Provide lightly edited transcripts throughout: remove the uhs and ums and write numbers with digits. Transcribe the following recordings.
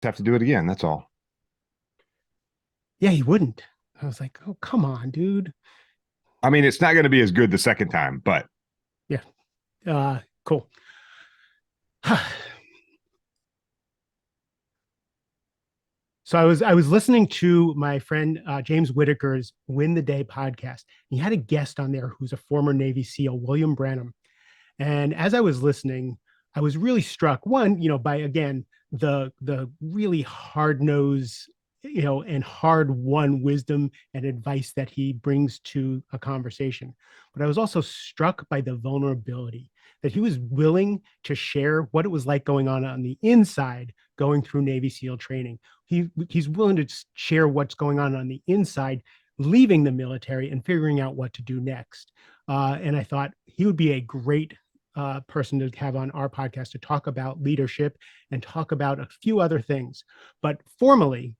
have to do it again. That's all. Yeah, he wouldn't. I was like, oh, come on, dude. I mean, it's not going to be as good the second time, but Yeah. Cool. So I was listening to my friend James Whitaker's Win the Day podcast. He had a guest on there who's a former Navy SEAL, William Branum. And as I was listening, I was really struck, one, by again the really hard nose, and hard won wisdom and advice that he brings to a conversation. But I was also struck by the vulnerability that he was willing to share what it was like going on the inside, going through Navy SEAL training. He's willing to share what's going on the inside, leaving the military and figuring out what to do next. And I thought he would be a great person to have on our podcast to talk about leadership and talk about a few other things. But formally,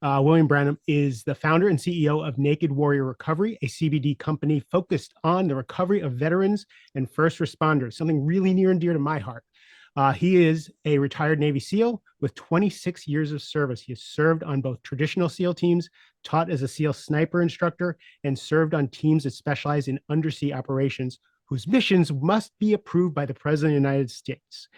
William Branum is the founder and CEO of Naked Warrior Recovery, a CBD company focused on the recovery of veterans and first responders, something really near and dear to my heart. He is a retired Navy SEAL with 26 years of service. He has served on both traditional SEAL teams, taught as a SEAL sniper instructor, and served on teams that specialize in undersea operations whose missions must be approved by the President of the United States.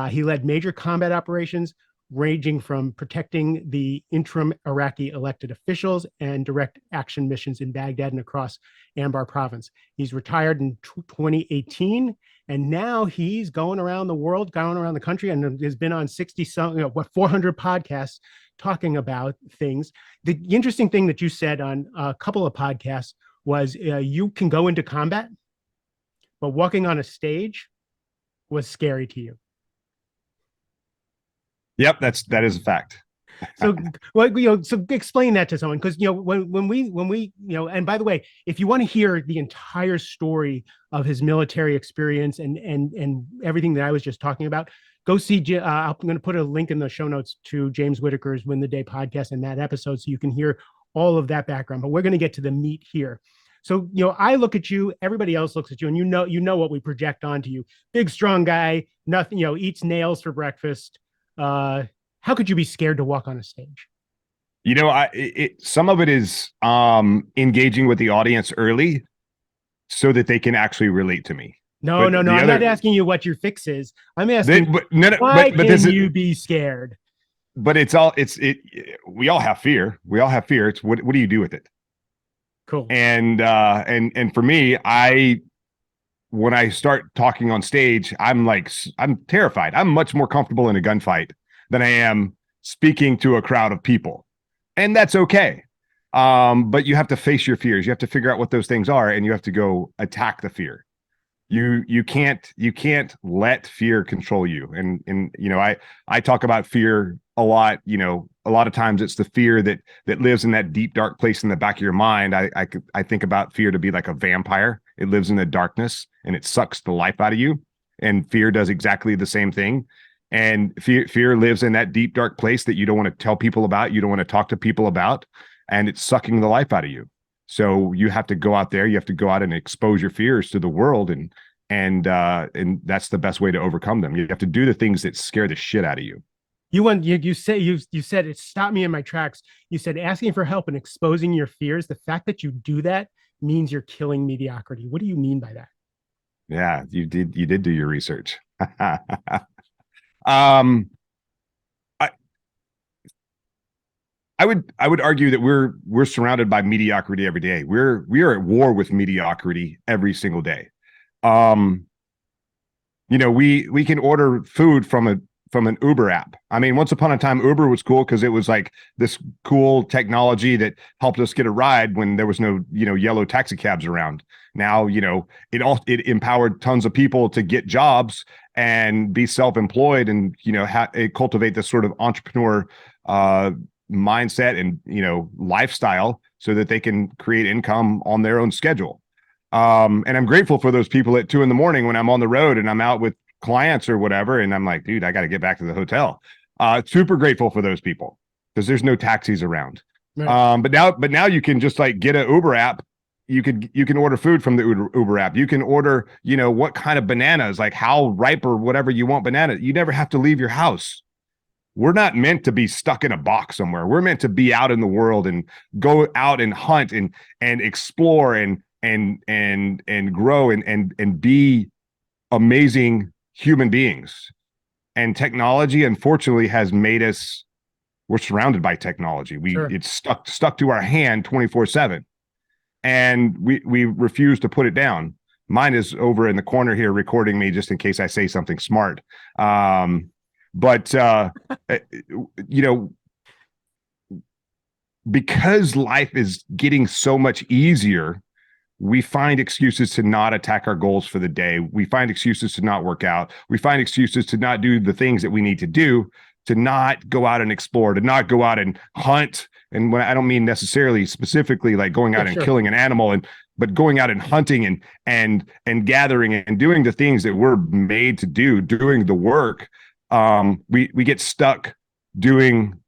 He led major combat operations ranging from protecting the interim Iraqi elected officials and direct action missions in Baghdad and across Anbar province. He's retired in 2018, and now he's going around the world, going around the country, and has been on 60 some, 400 podcasts talking about things. The interesting thing that you said on a couple of podcasts was you can go into combat, but walking on a stage was scary to you. yep, that is a fact. So, well, so explain that to someone, because when we and by the way, if you want to hear the entire story of his military experience and everything that I was just talking about, go see. I'm going to put a link in the show notes to James Whitaker's Win the Day podcast and that episode, so you can hear all of that background. But we're going to get to the meat here. So, I look at you, everybody else looks at you, and what we project onto you. Big, strong guy, nothing, eats nails for breakfast. How could you be scared to walk on a stage? Some of it is engaging with the audience early so that they can actually relate to me. No, But no, no. the I'm not other, asking you what your fix is. I'm they, asking but no, no, why but this can is, you be scared? but it's all it's it. We all have fear. We all have fear. It's what do you do with it? Cool. And for me, when I start talking on stage, I'm terrified. I'm much more comfortable in a gunfight than I am speaking to a crowd of people, and that's okay. But you have to face your fears. You have to figure out what those things are, and you have to go attack the fear. You can't let fear control you. And I talk about fear a lot. A lot of times it's the fear that lives in that deep dark place in the back of your mind. I think about fear to be like a vampire. It lives in the darkness and it sucks the life out of you. And fear does exactly the same thing. And fear lives in that deep dark place that you don't want to tell people about, you don't want to talk to people about, and it's sucking the life out of you. So you have to go out there, you have to go out and expose your fears to the world, and that's the best way to overcome them. You have to do the things that scare the shit out of you. You said it stopped me in my tracks. You said asking for help and exposing your fears. The fact that you do that means you're killing mediocrity. What do you mean by that? Yeah, you did do your research. um I, I would argue that we're surrounded by mediocrity every day. We are at war with mediocrity every single day. Um we can order food from an Uber app. I mean, once upon a time, Uber was cool because it was like this cool technology that helped us get a ride when there was no, yellow taxi cabs around. Now, it empowered tons of people to get jobs and be self-employed, and cultivate this sort of entrepreneur mindset and lifestyle so that they can create income on their own schedule. And I'm grateful for those people at 2 a.m. when I'm on the road and I'm out with clients or whatever, and I'm like, dude, I got to get back to the hotel. Super grateful for those people because there's no taxis around. Right. But now you can just like get an Uber app. You can order food from the Uber app. You can order, what kind of bananas, like how ripe or whatever you want banana. You never have to leave your house. we're not meant to be stuck in a box somewhere. We're meant to be out in the world and go out and hunt and explore and grow and be amazing human beings. And technology, unfortunately, has made us, we're surrounded by technology. Sure. It's stuck to our hand 24/7. And we refuse to put it down. Mine is over in the corner here recording me just in case I say something smart. But you know, because life is getting so much easier, we find excuses to not attack our goals for the day. We find excuses to not work out. We find excuses to not do the things that we need to do, to not go out and explore, to not go out and hunt. And when I don't mean necessarily specifically like going out and Sure. killing an animal, but going out and hunting and gathering and doing the things that we're made to do, doing the work. We get stuck doing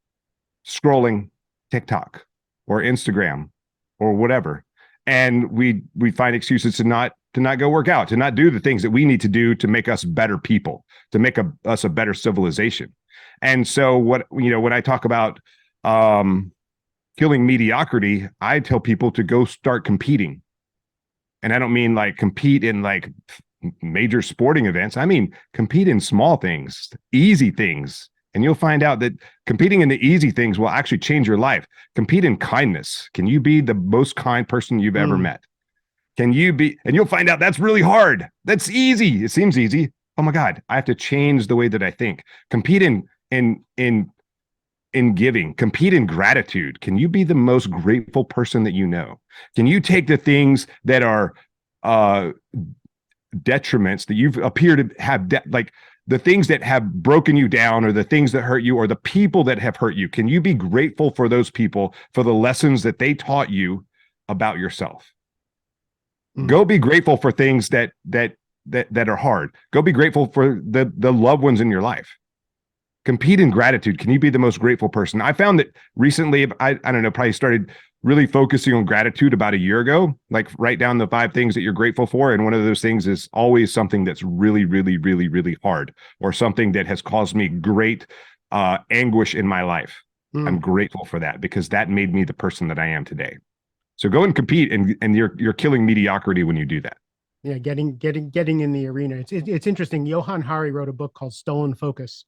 scrolling TikTok or Instagram or whatever, and we find excuses to not go work out, to not do the things that we need to do to make us better people, to make us a better civilization. And so when I talk about killing mediocrity, I tell people to go start competing. And I don't mean like compete in like major sporting events. I mean compete in small things, easy things. And you'll find out that competing in the easy things will actually change your life. Compete in kindness. Can you be the most kind person you've ever met? Can you be, and you'll find out that's really hard. That's easy. It seems easy. Oh my God, I have to change the way that I think. Compete in giving, compete in gratitude. Can you be the most grateful person that you know? Can you take the things that are detriments that you've appear to have, like the things that have broken you down or the things that hurt you or the people that have hurt you? Can you be grateful for those people, for the lessons that they taught you about yourself? Go be grateful for things that are hard. Go be grateful for the loved ones in your life. Compete in gratitude. Can you be the most grateful person? I found that recently, I don't know, probably started really focusing on gratitude about a year ago. Like write down the 5 things that you're grateful for. And one of those things is always something that's really, really, really, really hard, or something that has caused me great anguish in my life. I'm grateful for that because that made me the person that I am today. So go and compete, and you're killing mediocrity when you do that. Yeah, getting in the arena. It's interesting. Johan Hari wrote a book called Stolen Focus,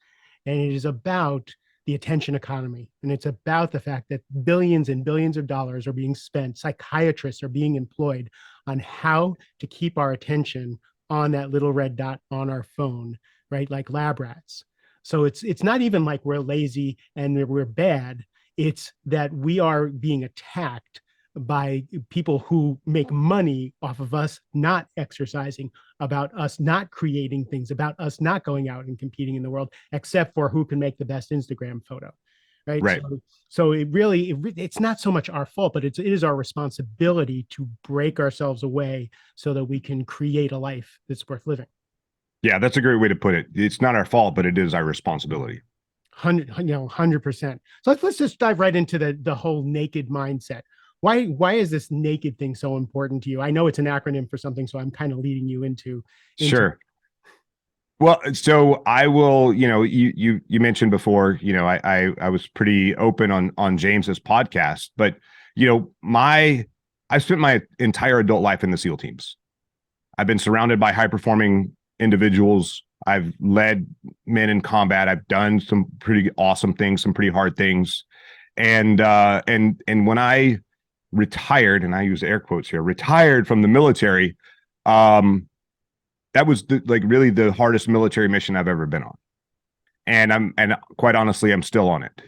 and it is about the attention economy. And it's about the fact that billions and billions of dollars are being spent, psychiatrists are being employed on how to keep our attention on that little red dot on our phone, right? Like lab rats. So it's not even like we're lazy and we're bad. It's that we are being attacked by people who make money off of us not exercising, about us not creating things, about us not going out and competing in the world, except for who can make the best Instagram photo. Right. Right. So it's not so much our fault, but it is our responsibility to break ourselves away so that we can create a life that's worth living. Yeah, that's a great way to put it. It's not our fault, but it is our responsibility. 100%. So let's just dive right into the whole naked mindset. Why is this naked thing so important to you? I know it's an acronym for something, so I'm kind of leading you into Sure. Well, so I will, you mentioned before, I was pretty open on James's podcast, but I spent my entire adult life in the SEAL teams. I've been surrounded by high performing individuals. I've led men in combat. I've done some pretty awesome things, some pretty hard things. And when I retired, and I use air quotes here, retired from the military, that was really the hardest military mission I've ever been on. And quite honestly, I'm still on it.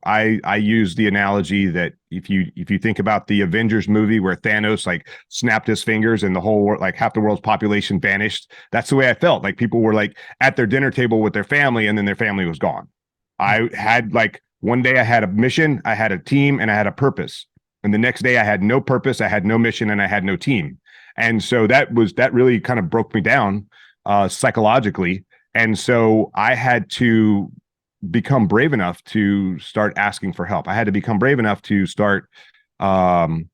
I use the analogy that if you think about the Avengers movie where Thanos like snapped his fingers and the whole world, like half the world's population vanished. That's the way I felt. Like people were like at their dinner table with their family and then their family was gone. I had like one day I had a mission, I had a team, and I had a purpose. And the next day I had no purpose, I had no mission, and I had no team. And so that really kind of broke me down psychologically. And so I had to become brave enough to start asking for help. I had to become brave enough to start to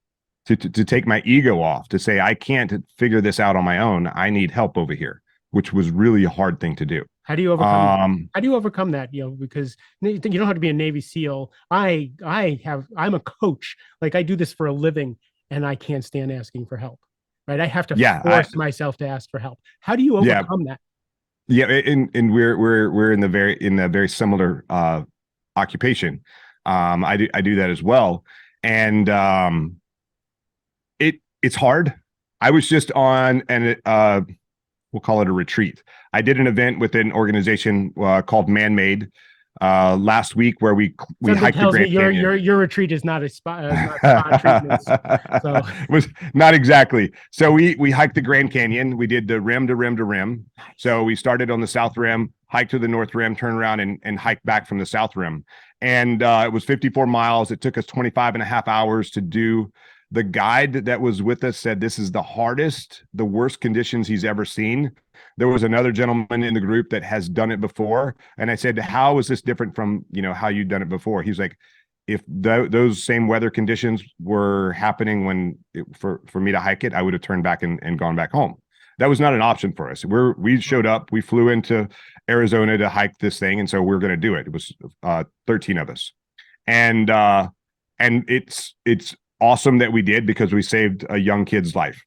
take my ego off, to say, I can't figure this out on my own. I need help over here, which was really a hard thing to do. How do you overcome that? Um, How do you overcome that? Because you don't have to be a Navy SEAL. I'm a coach. Like I do this for a living, and I can't stand asking for help. Right? I have to yeah, force myself to ask for help. How do you yeah, overcome that? yeah, and we're in the very similar occupation. I do that as well, and it's hard. I was just on an we'll call it a retreat. I did an event with an organization called Man Made last week where we Something hiked the tells me Grand Canyon. your retreat is not a spot, not spa treatments. So Was not exactly. So we hiked the Grand Canyon. We did the rim to rim to rim. So we started on the south rim, hiked to the north rim, turned around and hiked back from the south rim. And it was 54 miles. It took us 25 and a half hours to do. The guide that was with us said this is the hardest, the worst conditions he's ever seen. There was another gentleman in the group that has done it before. And I said, how is this different from, how you'd done it before? He's like, if those same weather conditions were happening for me to hike it, I would have turned back and gone back home. That was not an option for us. We showed up, we flew into Arizona to hike this thing. And so we're going to do it. It was 13 of us. And it's awesome that we did because we saved a young kid's life.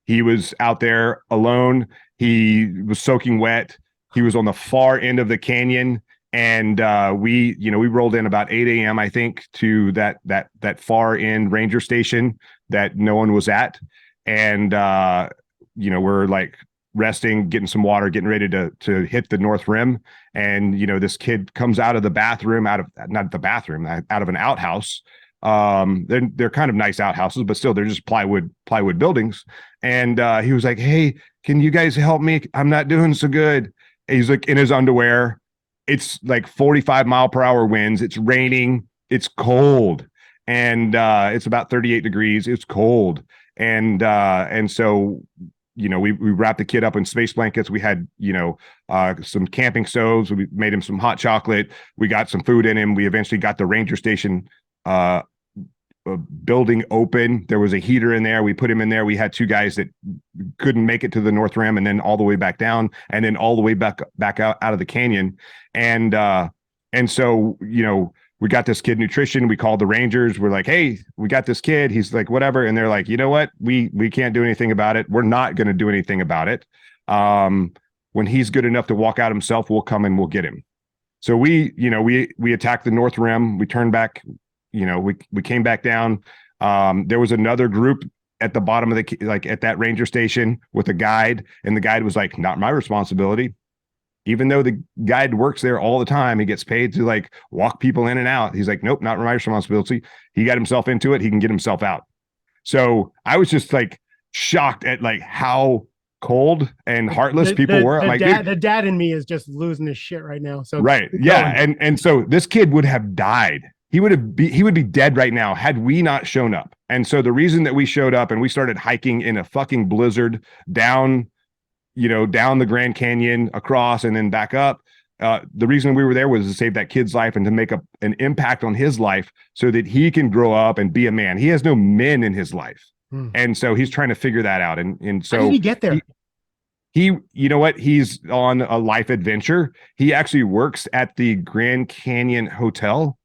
He was out there alone. He was soaking wet. He was on the far end of the canyon. And we rolled in about 8 a.m. I think to that far end ranger station that no one was at, and we're like resting, getting some water, getting ready to hit the north rim. And this kid comes out of the bathroom, out of an outhouse. They're kind of nice outhouses, but still they're just plywood buildings. And he was like, "Hey, can you guys help me? I'm not doing so good." And he's like in his underwear. It's like 45-mile-per-hour winds. It's raining. It's cold. And it's about 38 degrees. It's cold. And so, we wrapped the kid up in space blankets. We had, some camping stoves. We made him some hot chocolate. We got some food in him. We eventually got the ranger station building open. There was a heater in there. We put him in there. We had two guys that couldn't make it to the north rim and then all the way back down and then all the way back out of the canyon. And so, we got this kid nutrition. We called the Rangers. We're like, "Hey, we got this kid." He's like, "Whatever." And they're like, "You know what? We can't do anything about it. We're not going to do anything about it. When he's good enough to walk out himself, we'll come and we'll get him." So we attacked the north rim. We turned back. We came back down. There was another group at the bottom of at that ranger station with a guide, and the guide was like, "Not my responsibility." Even though the guide works there all the time, he gets paid to walk people in and out. He's like, "Nope, not my responsibility." He got himself into it. He can get himself out. So I was just shocked at how cold and heartless people were. I'm like, the dad in me is just losing his shit right now. So right. Yeah. And so this kid would have died. He would be dead right now had we not shown up. And so the reason that we showed up and we started hiking in a fucking blizzard down the Grand Canyon, across, and then back up. The reason we were there was to save that kid's life and to make an impact on his life so that he can grow up and be a man. He has no men in his life. And so he's trying to figure that out. And so how did he get there? He, you know what? He's on a life adventure. He actually works at the Grand Canyon Hotel.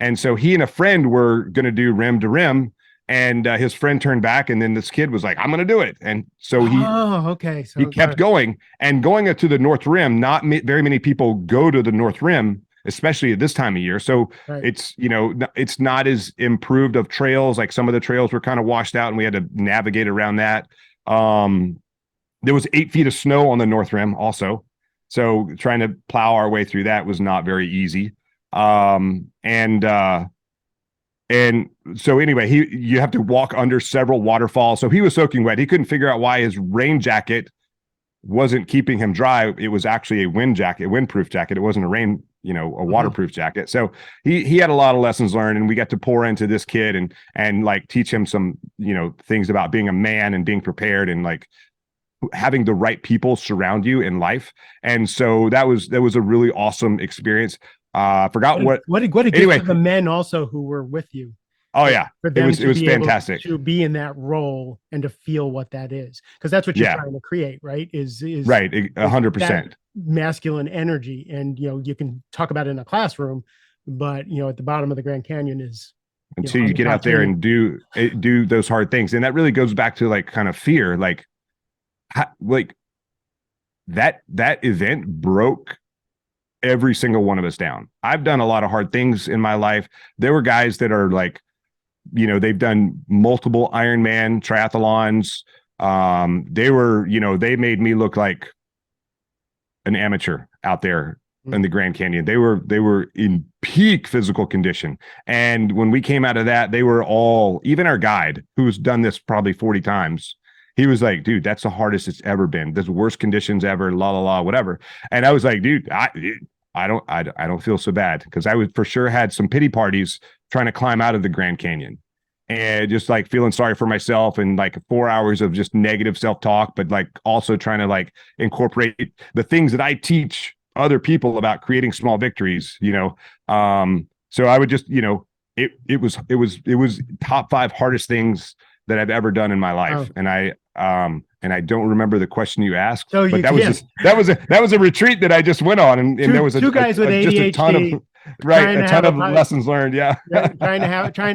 And so he and a friend were going to do rim to rim. And his friend turned back, and then this kid was like, "I'm going to do it." And so he kept going to the North Rim. Not very many people go to the North Rim, especially at this time of year. So it's it's not as improved of trails. Like some of the trails were kind of washed out, and we had to navigate around that. There was 8 feet of snow on the North Rim also, so trying to plow our way through that was not very easy. And so anyway, you have to walk under several waterfalls. So he was soaking wet. He couldn't figure out why his rain jacket wasn't keeping him dry. It was actually a windproof jacket. It wasn't a waterproof jacket. So he had a lot of lessons learned, and we got to pour into this kid and teach him some, things about being a man and being prepared and having the right people surround you in life. And so that was a really awesome experience. Forgot what it anyway, to the men also who were with you. Oh yeah, for them it was fantastic to be in that role and to feel what that is, because that's what you're trying to create, right? Is right, 100%. masculine energy. And, you can talk about it in a classroom, but, at the bottom of the Grand Canyon is, until on you the get out there titanium. and do those hard things. And that really goes back to like kind of fear, like that event broke every single one of us down. I've done a lot of hard things in my life. There were guys that are like, they've done multiple Ironman triathlons. They made me look like an amateur out there in the Grand Canyon. They were in peak physical condition. And when we came out of that, they were all, even our guide, who's done this probably 40 times, he was like, dude, that's the hardest it's ever been. There's worst conditions ever, whatever. And I was like, dude, I don't feel so bad, because I would for sure had some pity parties trying to climb out of the Grand Canyon, and just like feeling sorry for myself, and like 4 hours of just negative self-talk, but like also trying to like incorporate the things that I teach other people about creating small victories, so I would just, it was top 5 hardest things that I've ever done in my life. Oh. And I don't remember the question you asked, So but that was a retreat that I just went on, and there was two guys with just a ton ADHD of a ton of lessons learned. Yeah. trying to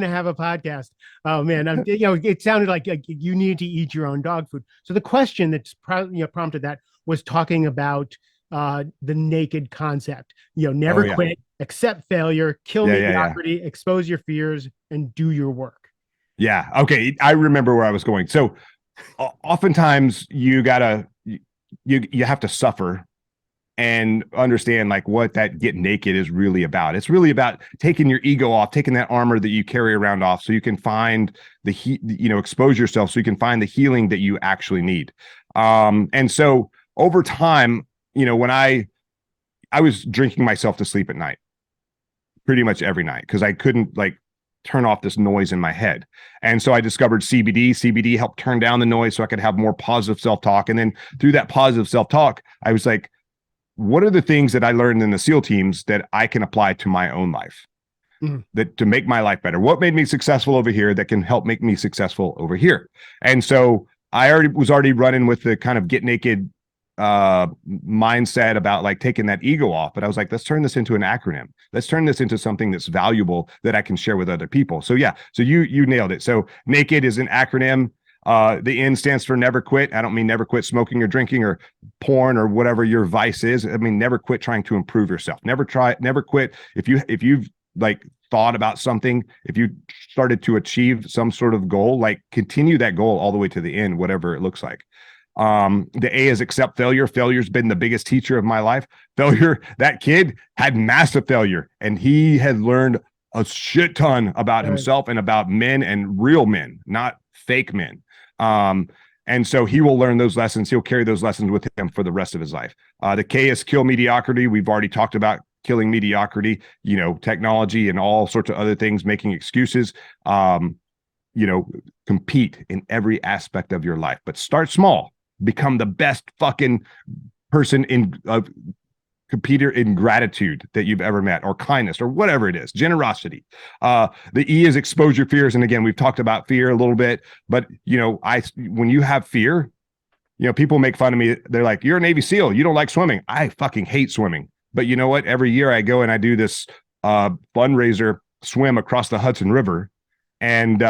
have a podcast. Oh man, it sounded like you need to eat your own dog food. So the question that's prompted that was talking about the naked concept. Never quit, accept failure, kill mediocrity, expose your fears, and do your work. Yeah. Okay. I remember where I was going. So oftentimes you have to suffer and understand like what that get naked is really about. It's really about taking your ego off, taking that armor that you carry around off, so you can find the expose yourself, so you can find the healing that you actually need. And so over time, when I was drinking myself to sleep at night, pretty much every night, because I couldn't like turn off this noise in my head. And so I discovered CBD. CBD helped turn down the noise so I could have more positive self-talk. And then through that positive self-talk, I was like, what are the things that I learned in the SEAL teams that I can apply to my own life, that to make my life better? What made me successful over here that can help make me successful over here? And so I was already running with the kind of get naked mindset about like taking that ego off. But I was like, let's turn this into an acronym. Let's turn this into something that's valuable that I can share with other people. So yeah, so you nailed it. So NAKED is an acronym. The N stands for never quit. I don't mean never quit smoking or drinking or porn or whatever your vice is. I mean, never quit trying to improve yourself. Never quit. If you've like thought about something, if you started to achieve some sort of goal, like continue that goal all the way to the end, whatever it looks like. The A is accept failure. Failure's been the biggest teacher of my life. Failure, that kid had massive failure, and he had learned a shit ton about himself and about men, and real men, not fake men. And so he will learn those lessons. He'll carry those lessons with him for the rest of his life. The K is kill mediocrity. We've already talked about killing mediocrity, technology and all sorts of other things, making excuses. Compete in every aspect of your life, but start small. Become the best fucking person in competitor in gratitude that you've ever met, or kindness, or whatever it is, generosity. The E is expose your fears. And again, we've talked about fear a little bit, but when you have fear, people make fun of me. They're like, you're a Navy SEAL, you don't like swimming. I fucking hate swimming. But you know what? Every year I go and I do this fundraiser swim across the Hudson River, and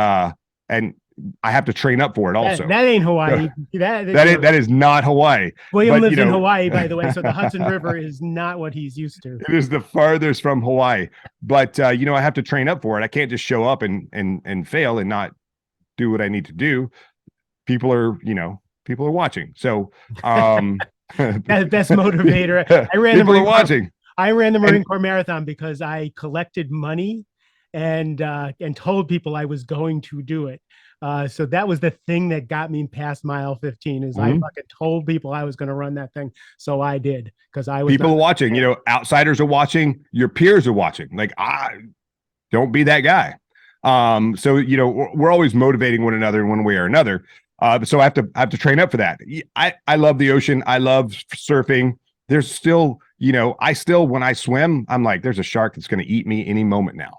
I have to train up for it also. That ain't Hawaii. So, that is not Hawaii. William lives in Hawaii, by the way, so the Hudson River is not what he's used to. It is the farthest from Hawaii. But I have to train up for it. I can't just show up and fail and not do what I need to do. People are watching. So best motivator. I ran the Marine Corps Marathon because I collected money and told people I was going to do it. So that was the thing that got me past mile 15 is I fucking told people I was going to run that thing. So I did, because I was people are watching, outsiders are watching, your peers are watching. Like, don't be that guy. So, we're always motivating one another in one way or another. So I have to train up for that. I love the ocean. I love surfing. There's still, when I swim, I'm like, there's a shark that's going to eat me any moment now.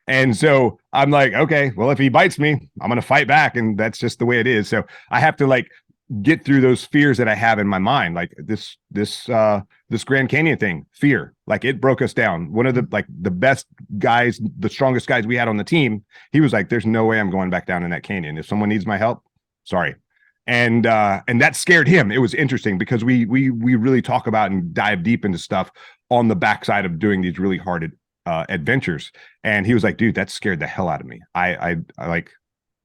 And so I'm like, okay, well, if he bites me, I'm going to fight back. And that's just the way it is. So I have to get through those fears that I have in my mind, like this Grand Canyon thing, fear, like it broke us down. One of the best guys, the strongest guys we had on the team, he was like, there's no way I'm going back down in that canyon. If someone needs my help, sorry. And that scared him. It was interesting because we really talk about and dive deep into stuff on the backside of doing these really hard adventures. And he was like, dude, that scared the hell out of me. I like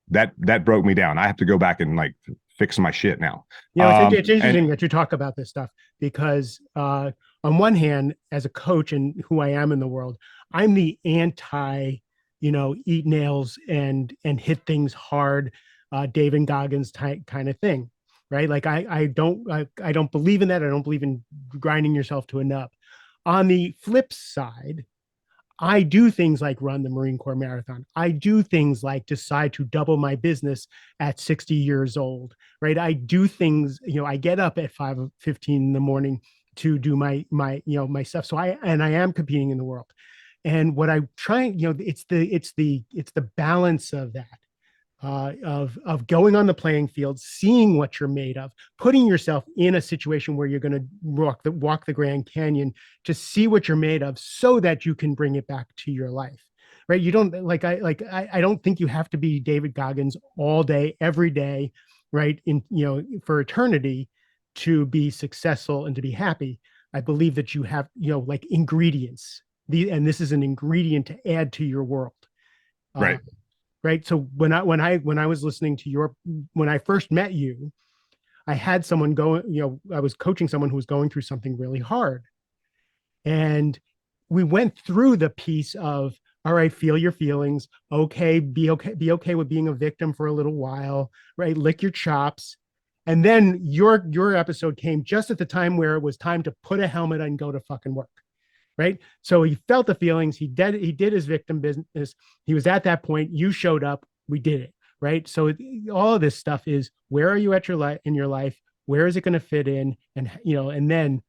that broke me down. I have to go back and like fix my shit now. It's interesting that you talk about this stuff because on one hand, as a coach and who I am in the world, I'm the anti, eat nails and hit things hard, David Goggins type kind of thing, right? Like I don't believe in that. I don't believe in grinding yourself to a nub. On the flip side, I do things like run the Marine Corps Marathon. I do things like decide to double my business at 60 years old, right? I do things, I get up at 5:15 in the morning to do my stuff. So I am competing in the world. And what I'm trying, it's the balance of that, of going on the playing field, seeing what you're made of, putting yourself in a situation where you're going to walk the Grand Canyon to see what you're made of, so that you can bring it back to your life. Right? You don't I don't think you have to be David Goggins all day, every day, right? For eternity to be successful and to be happy. I believe that you have like ingredients. And this is an ingredient to add to your world. Uh, right. right. So when I was listening to when I first met you, I had someone go, I was coaching someone who was going through something really hard. And we went through the piece of, all right, feel your feelings. Okay. Be okay with being a victim for a little while, right? Lick your chops. And then your episode came just at the time where it was time to put a helmet on and go to fucking work. Right. So he felt the feelings. He did his victim business. He was at that point. You showed up. We did it. Right. So all of this stuff is, where are you at in your life? Where is it going to fit in? And then,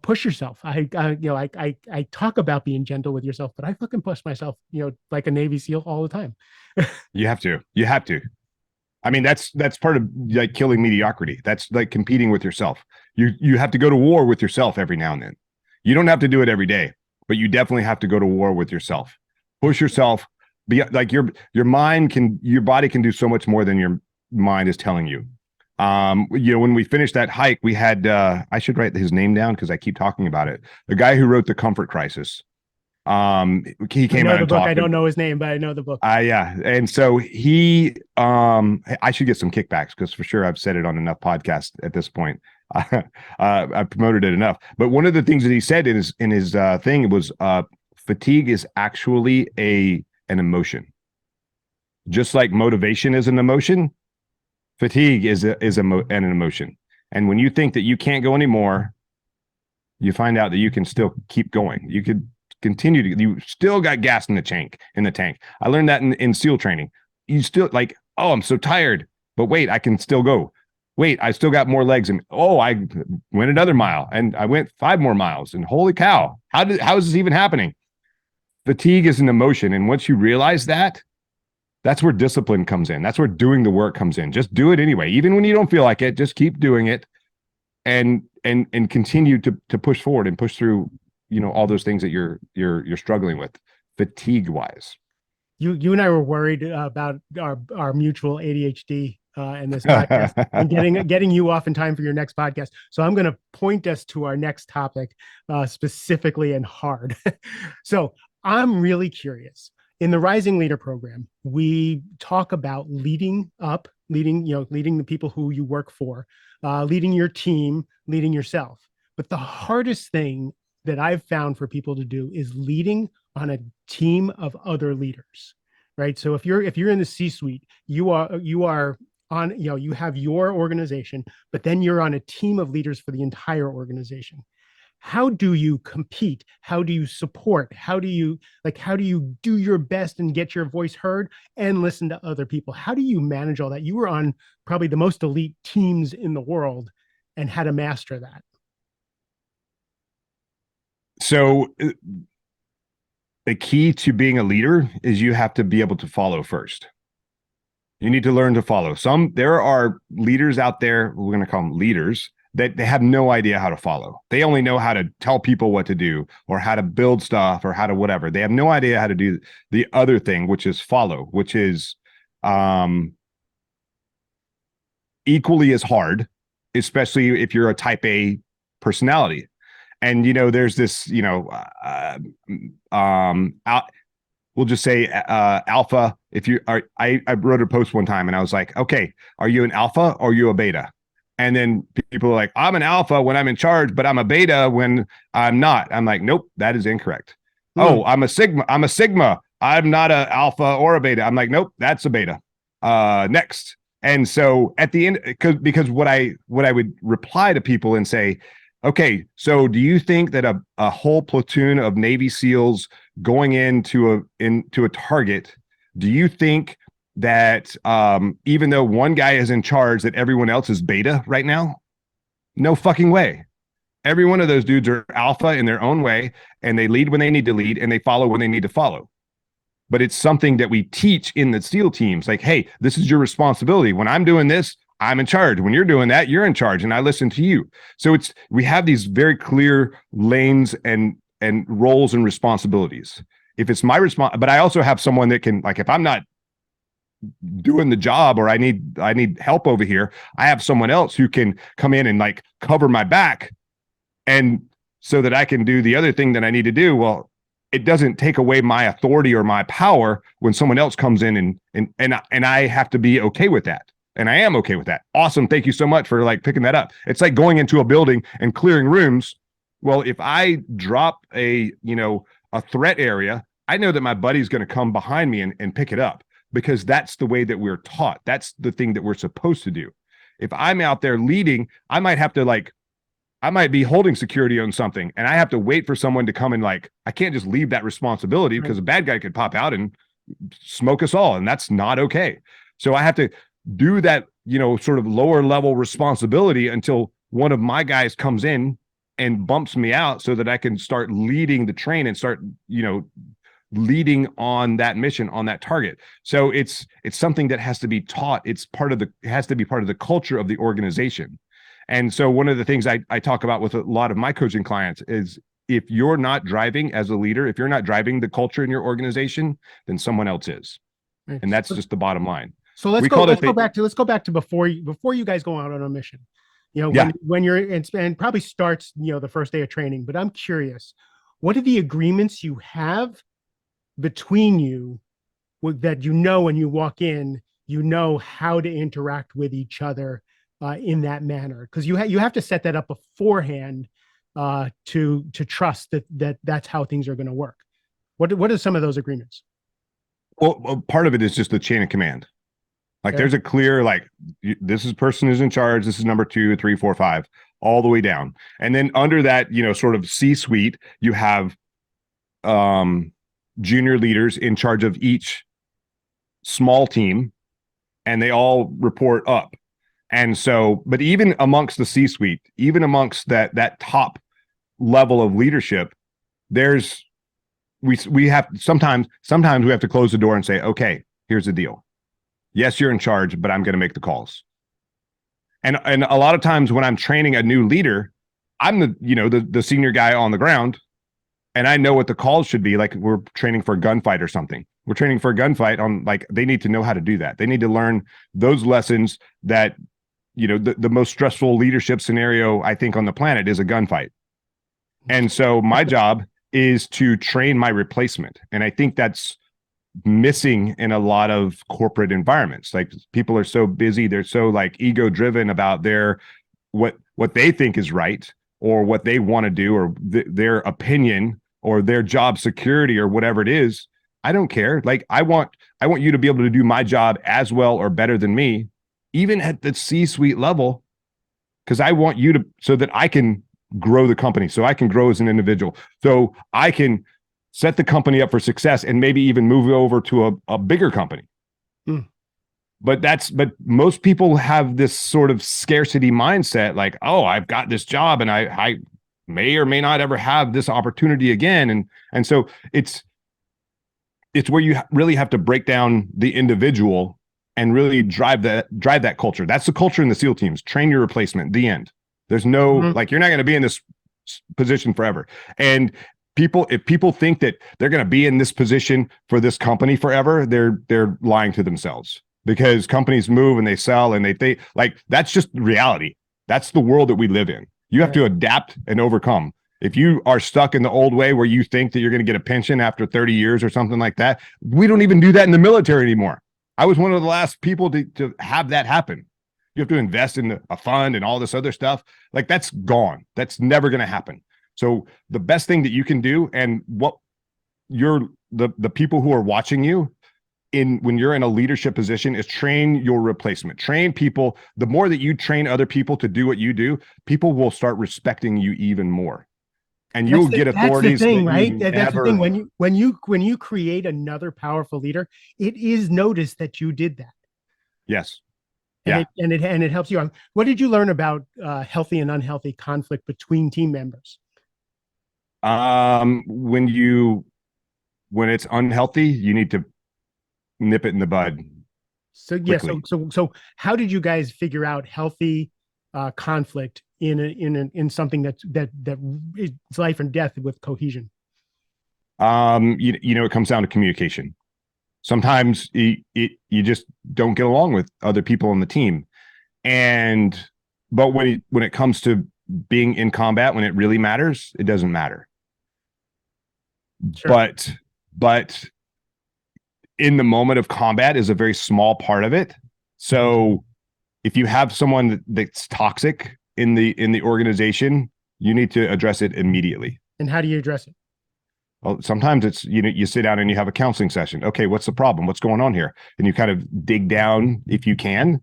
push yourself. I talk about being gentle with yourself, but I fucking push myself, like a Navy SEAL all the time. You have to. I mean, that's part of like killing mediocrity. That's like competing with yourself. You have to go to war with yourself every now and then. You don't have to do it every day, but you definitely have to go to war with yourself. Push yourself. Be like your body can do so much more than your mind is telling you. When we finished that hike, we had I should write his name down because I keep talking about it. The guy who wrote the Comfort Crisis. He I came know out the and book. talked. I don't know his name, but I know the book. Yeah. And so I should get some kickbacks because for sure I've said it on enough podcasts at this point. I've promoted it enough. But one of the things that he said in his thing was fatigue is actually an emotion. Just like motivation is an emotion, fatigue is an emotion. And when you think that you can't go anymore, you find out that you can still keep going. You could continue to, you still got gas in the tank. I learned that in SEAL training. You still like, oh, I'm so tired, but wait, I can still go. Wait, I still got more legs. And oh, I went another mile and I went 5 more miles. And holy cow, how is this even happening? Fatigue is an emotion. And once you realize that, that's where discipline comes in. That's where doing the work comes in. Just do it anyway. Even when you don't feel like it, just keep doing it and continue to push forward and push through, all those things that you're struggling with fatigue wise. You and I were worried about our mutual ADHD in this podcast, and getting you off in time for your next podcast. So I'm going to point us to our next topic, specifically and hard. So I'm really curious. In the Rising Leader program, we talk about leading the people who you work for, leading your team, leading yourself. But the hardest thing that I've found for people to do is leading on a team of other leaders, right? So if you're in the C-suite, you are on, you have your organization, but then you're on a team of leaders for the entire organization. How do you compete? How do you support? How do you do your best and get your voice heard and listen to other people? How do you manage all that? You were on probably the most elite teams in the world and how to master that. So the key to being a leader is you have to be able to follow first. You need to learn to follow. There are leaders out there, we're going to call them leaders, that they have no idea how to follow. They only know how to tell people what to do or how to build stuff or how to whatever. They have no idea how to do the other thing, which is follow, which is um, equally as hard, especially if you're a type A personality. And, there's this, we'll just say alpha. If you are, I wrote a post one time and I was like, okay, are you an alpha or are you a beta? And then people are like, I'm an alpha when I'm in charge, but I'm a beta when I'm not. I'm like, nope, that is incorrect. Oh, I'm a sigma. I'm a sigma. I'm not a alpha or a beta. I'm like, nope, that's a beta. Next. And so at the end, because what I would reply to people and say, okay, so do you think that a whole platoon of Navy SEALs going into a target, do you think that even though one guy is in charge, that everyone else is beta right now? No fucking way. Every one of those dudes are alpha in their own way, and they lead when they need to lead, and they follow when they need to follow. But it's something that we teach in the SEAL teams. Like, hey, this is your responsibility. When I'm doing this, I'm in charge. When you're doing that, you're in charge, and I listen to you. So we have these very clear lanes and roles and responsibilities. If it's my response, but I also have someone that can, like, if I'm not doing the job or I need help over here, I have someone else who can come in and like cover my back, and so that I can do the other thing that I need to do. Well, it doesn't take away my authority or my power when someone else comes in and I have to be okay with that. And I am okay with that. Awesome. Thank you so much for like picking that up. It's like going into a building and clearing rooms. Well, if I drop a threat area, I know that my buddy's going to come behind me and pick it up, because that's the way that we're taught. That's the thing that we're supposed to do. If I'm out there leading, I might be holding security on something, and I have to wait for someone to come and I can't just leave that responsibility, because a bad guy could pop out and smoke us all, and that's not okay. So I have to do that, sort of lower level responsibility until one of my guys comes in and bumps me out, so that I can start leading the train and start, leading on that mission, on that target. So it's something that has to be taught. It has to be part of the culture of the organization. And so one of the things I talk about with a lot of my coaching clients is, if you're not driving as a leader, if you're not driving the culture in your organization, then someone else is. Right. And that's just the bottom line. So let's go back to before you guys go out on a mission. When you're and probably starts, the first day of training. But I'm curious, what are the agreements you have between you that when you walk in, how to interact with each other in that manner? Because you have to set that up beforehand to trust that's how things are going to work. What are some of those agreements? Well, part of it is just the chain of command. There's a clear, this is person who's in charge. This is number 2, 3, 4, 5, all the way down. And then under that, sort of C-suite, you have junior leaders in charge of each small team, and they all report up. And so, but even amongst the C-suite, even amongst that top level of leadership, we have sometimes we have to close the door and say, okay, here's the deal. Yes, you're in charge, but I'm going to make the calls. And a lot of times when I'm training a new leader, I'm the senior guy on the ground, and I know what the calls should be. Like, we're training for a gunfight or something. We're training for a gunfight on, they need to know how to do that. They need to learn those lessons that, the most stressful leadership scenario, I think, on the planet is a gunfight. And so my job is to train my replacement. And I think that's missing in a lot of corporate environments. People are so busy, they're so ego driven about what they think is right, or what they want to do, or their opinion, or their job security, or whatever it is. I don't care. I want you to be able to do my job as well or better than me, even at the C-suite level, because I want you to, so that I can grow the company, so I can grow as an individual, so I can set the company up for success, and maybe even move over to a bigger company. But most people have this sort of scarcity mindset, oh, I've got this job and I may or may not ever have this opportunity again. And so it's where you really have to break down the individual and really drive that culture. That's the culture in the SEAL teams. Train your replacement. The end. There's no like you're not going to be in this position forever. And if people think that they're going to be in this position for this company forever, they're lying to themselves, because companies move and they sell and they like that's just reality. That's the world that we live in. You have to adapt and overcome. If you are stuck in the old way where you think that you're going to get a pension after 30 years or something like that, we don't even do that in the military anymore. I was one of the last people to have that happen. You have to invest in a fund and all this other stuff. Like that's gone. That's never going to happen. So the best thing that you can do, and what the people who are watching you when you're in a leadership position, is train your replacement. Train people. The more that you train other people to do what you do, people will start respecting you even more. And you'll get authorities. That's the thing, right? That's the thing. When you create another powerful leader, it is noticed that you did that. Yes. And it helps you. What did you learn about healthy and unhealthy conflict between team members? When it's unhealthy, you need to nip it in the bud. So so how did you guys figure out healthy conflict in something that is life and death with cohesion? It comes down to communication. Sometimes you just don't get along with other people on the team, but when it comes to being in combat, when it really matters, it doesn't matter. Sure. But in the moment of combat is a very small part of it. So if you have someone that's toxic in the organization, you need to address it immediately. And how do you address it? Well, sometimes it's, you sit down and you have a counseling session. Okay, what's the problem? What's going on here? And you kind of dig down if you can.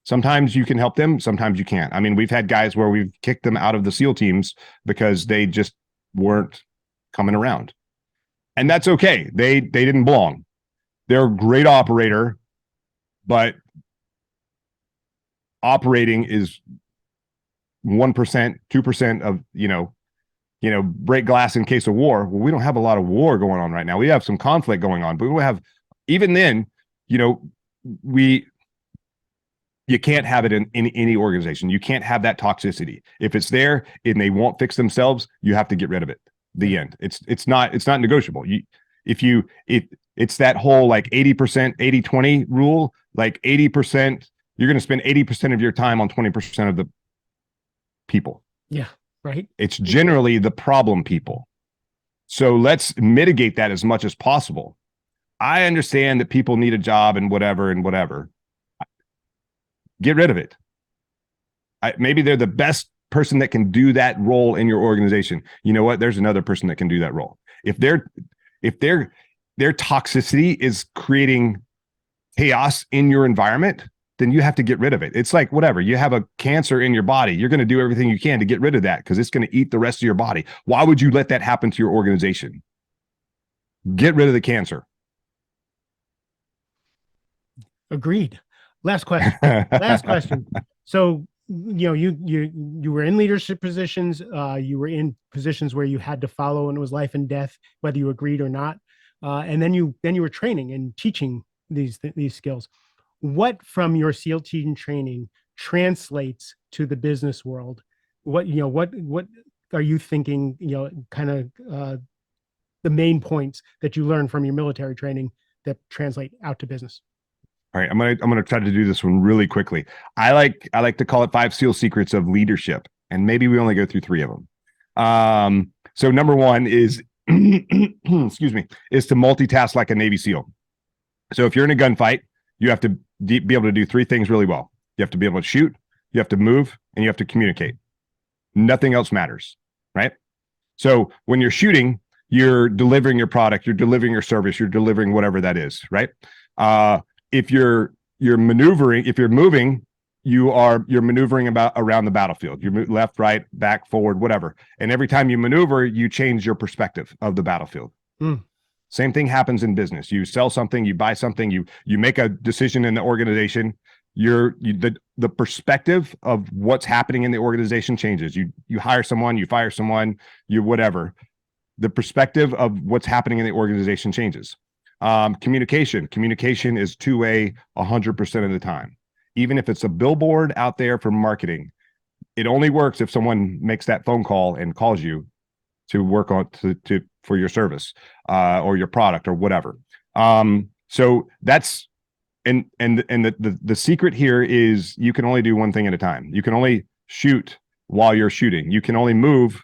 Sometimes you can help them. Sometimes you can't. I mean, we've had guys where we've kicked them out of the SEAL teams because they just weren't coming around. And that's okay. They didn't belong. They're a great operator, but operating is 1%, 2% of, break glass in case of war. Well, we don't have a lot of war going on right now. We have some conflict going on, but we have, even then, you can't have it in any organization. You can't have that toxicity. If it's there and they won't fix themselves, you have to get rid of it. The end. It's not negotiable. It's that whole like 80%, 80-20 rule, like 80%, you're going to spend 80% of your time on 20% of the people. Yeah. Right. It's generally the problem people. So let's mitigate that as much as possible. I understand that people need a job and whatever. Get rid of it. Maybe they're the best person that can do that role in your organization. You know what? There's another person that can do that role. If their toxicity is creating chaos in your environment, then you have to get rid of it. It's like, whatever, you have a cancer in your body. You're going to do everything you can to get rid of that because it's going to eat the rest of your body. Why would you let that happen to your organization? Get rid of the cancer. Agreed. Last question. So, you were in leadership positions. You were in positions where you had to follow, and it was life and death, whether you agreed or not. And then you were training and teaching these skills. What from your SEAL team training translates to the business world? What are you thinking, kind of the main points that you learned from your military training that translate out to business? All right, I'm gonna try to do this one really quickly. I like to call it 5 SEAL secrets of leadership, and maybe we only go through 3 of them. So number 1 is excuse me, is to multitask like a Navy SEAL. So if you're in a gunfight, you have to be able to do 3 things really well. You have to be able to shoot, you have to move, and you have to communicate. Nothing else matters, right? So when you're shooting, you're delivering your product, you're delivering your service, you're delivering whatever that is, right? If you're maneuvering, if you're moving, you're maneuvering around the battlefield. You move left, right, back, forward, whatever. And every time you maneuver, you change your perspective of the battlefield. Same thing happens in business. You sell something, you buy something, you make a decision in the organization. The perspective of what's happening in the organization changes. You hire someone, you fire someone, you whatever. The perspective of what's happening in the organization changes. Communication is two-way 100% of the time. Even if it's a billboard out there for marketing, it only works if someone makes that phone call and calls you to work on to for your service or your product or whatever. So that's and the secret here is you can only do one thing at a time. You can only shoot while you're shooting. You can only move.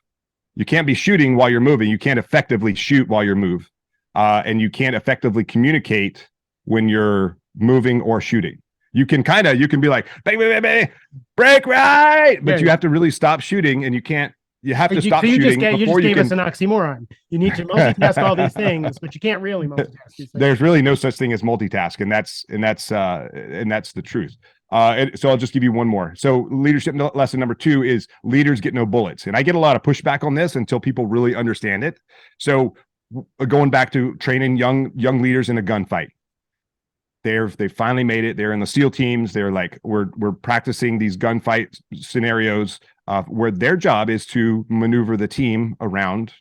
You can't be shooting while you're moving. You can't effectively shoot while you're move, and you can't effectively communicate when you're moving or shooting. You can be like, baby, break right, but you have to really stop shooting, and you can't. You have to stop shooting you before just you gave us can. an oxymoron. You need to multitask all these things, but you can't really multitask these things. There's really no such thing as multitask, and that's the truth. So I'll just give you one more. So leadership lesson number 2 is leaders get no bullets, and I get a lot of pushback on this until people really understand it. So going back to training young leaders in a gunfight, they finally made it. They're in the SEAL teams. They're like, we're practicing these gunfight scenarios where their job is to maneuver the team around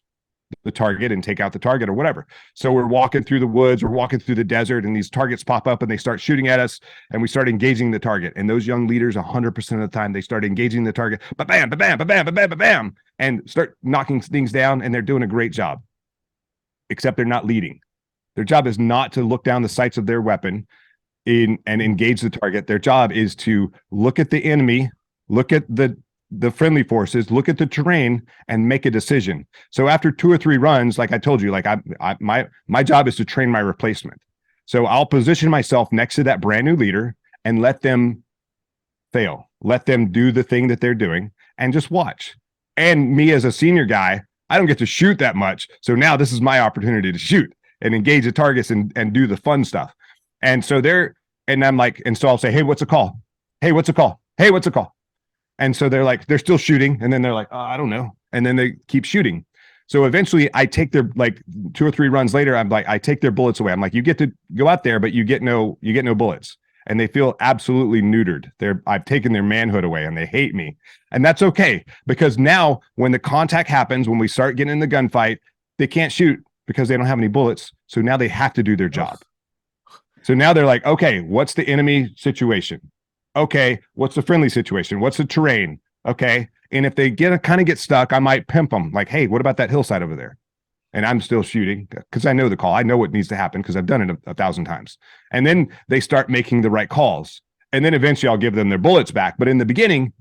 the target and take out the target or whatever. So we're walking through the woods, we're walking through the desert, and these targets pop up and they start shooting at us, and we start engaging the target. And those young leaders, 100% of the time, they start engaging the target, bam, bam, bam, bam, bam, bam, and start knocking things down, and they're doing a great job. Except they're not leading. Their job is not to look down the sights of their weapon and engage the target. Their job is to look at the enemy, look at the friendly forces, look at the terrain, and make a decision. So after 2 or 3 runs, like I told you, like my job is to train my replacement. So I'll position myself next to that brand new leader and let them fail, let them do the thing that they're doing, and just watch. And me as a senior guy, I don't get to shoot that much. So now this is my opportunity to shoot and engage the targets and do the fun stuff. And so I'm like, and so I'll say, hey, what's a call? Hey, what's a call? Hey, what's a call? And so they're like, they're still shooting. And then they're like, I don't know. And then they keep shooting. So eventually I take their, like 2 or 3 runs later, I'm like, I take their bullets away. I'm like, you get to go out there, but you get no bullets. And they feel absolutely neutered. I've taken their manhood away and they hate me. And that's okay. Because now when the contact happens, when we start getting in the gunfight, they can't shoot because they don't have any bullets. So now they have to do their job. So now they're like, okay, what's the enemy situation? Okay, what's the friendly situation? What's the terrain? Okay. And if they kind of get stuck, I might pimp them like, hey, what about that hillside over there? And I'm still shooting because I know the call. I know what needs to happen because I've done it 1,000 times. And then they start making the right calls. And then eventually I'll give them their bullets back. But in the beginning,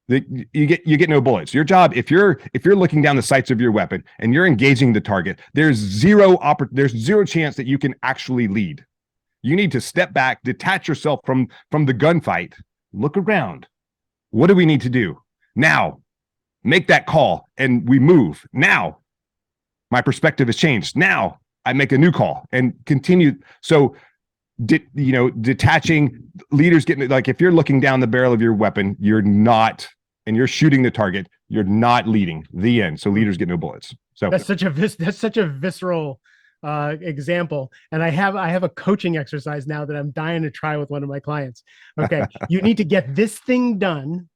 you get no bullets. Your job, if you're looking down the sights of your weapon and you're engaging the target, there's zero chance that you can actually lead. You need to step back, detach yourself from the gunfight, look around. What do we need to do? Now, make that call and we move. Now, my perspective has changed. Now, I make a new call and continue. So, detaching leaders getting, like, if you're looking down the barrel of your weapon, you're not, and you're shooting the target, you're not leading. The end. So leaders get no bullets. So that's such a visceral example. And I have a coaching exercise now that I'm dying to try with one of my clients. Okay. You need to get this thing done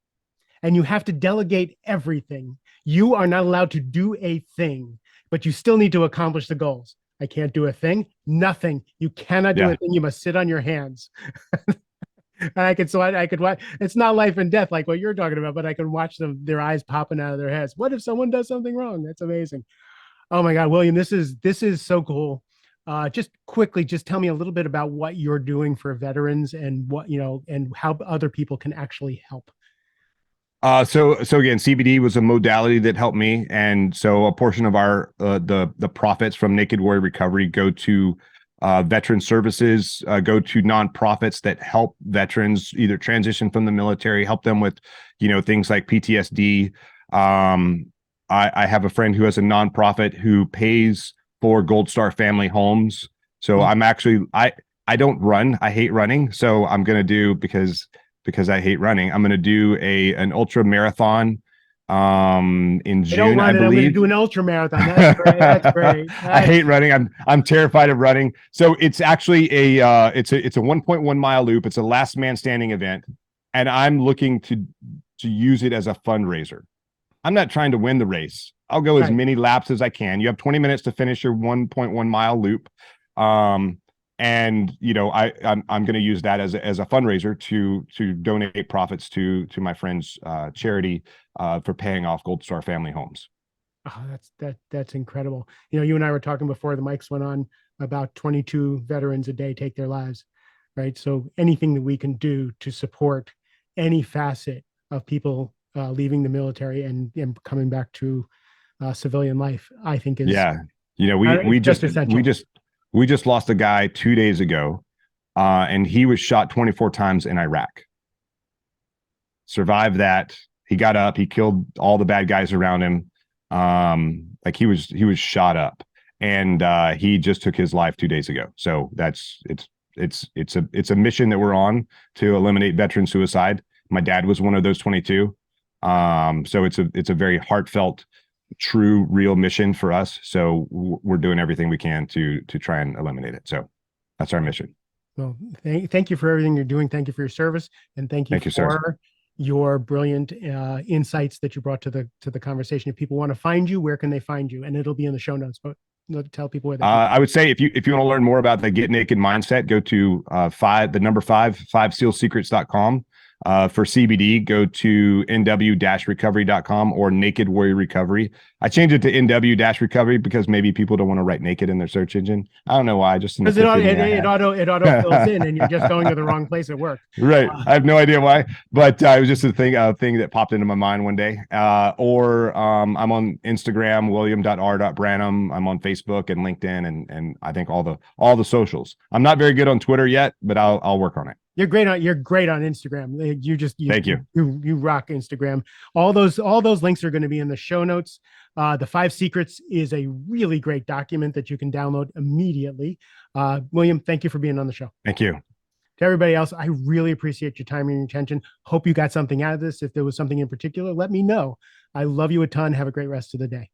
and you have to delegate everything. You are not allowed to do a thing, but you still need to accomplish the goals. I can't do a thing. Nothing. You cannot do a thing. You must sit on your hands. And I could watch. It's not life and death like what you're talking about, but I can watch their eyes popping out of their heads. What if someone does something wrong? That's amazing. Oh my God, William, this is so cool. Just quickly, just tell me a little bit about what you're doing for veterans and and how other people can actually help. So again, CBD was a modality that helped me, and so a portion of our the profits from Naked Warrior Recovery go to veteran services, go to nonprofits that help veterans either transition from the military, help them with things like PTSD. I have a friend who has a nonprofit who pays for Gold Star family homes. So I'm actually I don't run. I hate running. So I'm gonna do because I hate running. I'm gonna do an ultra marathon in June, I believe. I'm going to do an ultra marathon. That's great. That's great. I hate running. I'm terrified of running. So it's actually it's a 1.1 mile loop. It's a last man standing event, and I'm looking to use it as a fundraiser. I'm not trying to win the race. I'll go as many laps as I can. You have 20 minutes to finish your 1.1 mile loop. And I'm going to use that as a fundraiser to donate profits to my friend's charity for paying off Gold Star family homes. Oh, that's incredible. You and I were talking before the mics went on about 22 veterans a day take their lives, right? So anything that we can do to support any facet of people leaving the military and coming back to civilian life, I think is Yeah, we it's we just just we essential. just we just lost a guy 2 days ago, and he was shot 24 times in Iraq. Survived that. He got up. He killed all the bad guys around him. Like he was shot up, and he just took his life 2 days ago. So it's a mission that we're on to eliminate veteran suicide. My dad was one of those 22. So it's a very heartfelt, true, real mission for us. So we're doing everything we can to try and eliminate it. So that's our mission. Well, thank you for everything you're doing. Thank you for your service, and thank you Thank you, sir. for your brilliant insights that you brought to the conversation. If people want to find you, where can they find you? And it'll be in the show notes, but tell people where they can. I would say if you want to learn more about the Get Naked mindset, go to the number 5sealsecrets.com. For CBD, go to nw-recovery.com or Naked Warrior Recovery. I changed it to nw-recovery because maybe people don't want to write naked in their search engine. I don't know why. Just Because it auto fills in, and you're just going to the wrong place at work. Right. I have no idea why, but it was just a thing that popped into my mind one day. Or I'm on Instagram, william.r.branum. I'm on Facebook and LinkedIn, and I think all the socials. I'm not very good on Twitter yet, but I'll work on it. You're great on Instagram. Thank you. You rock Instagram. All those links are going to be in the show notes. The 5 Secrets is a really great document that you can download immediately. William, thank you for being on the show. Thank you. To everybody else, I really appreciate your time and your attention. Hope you got something out of this. If there was something in particular, let me know. I love you a ton. Have a great rest of the day.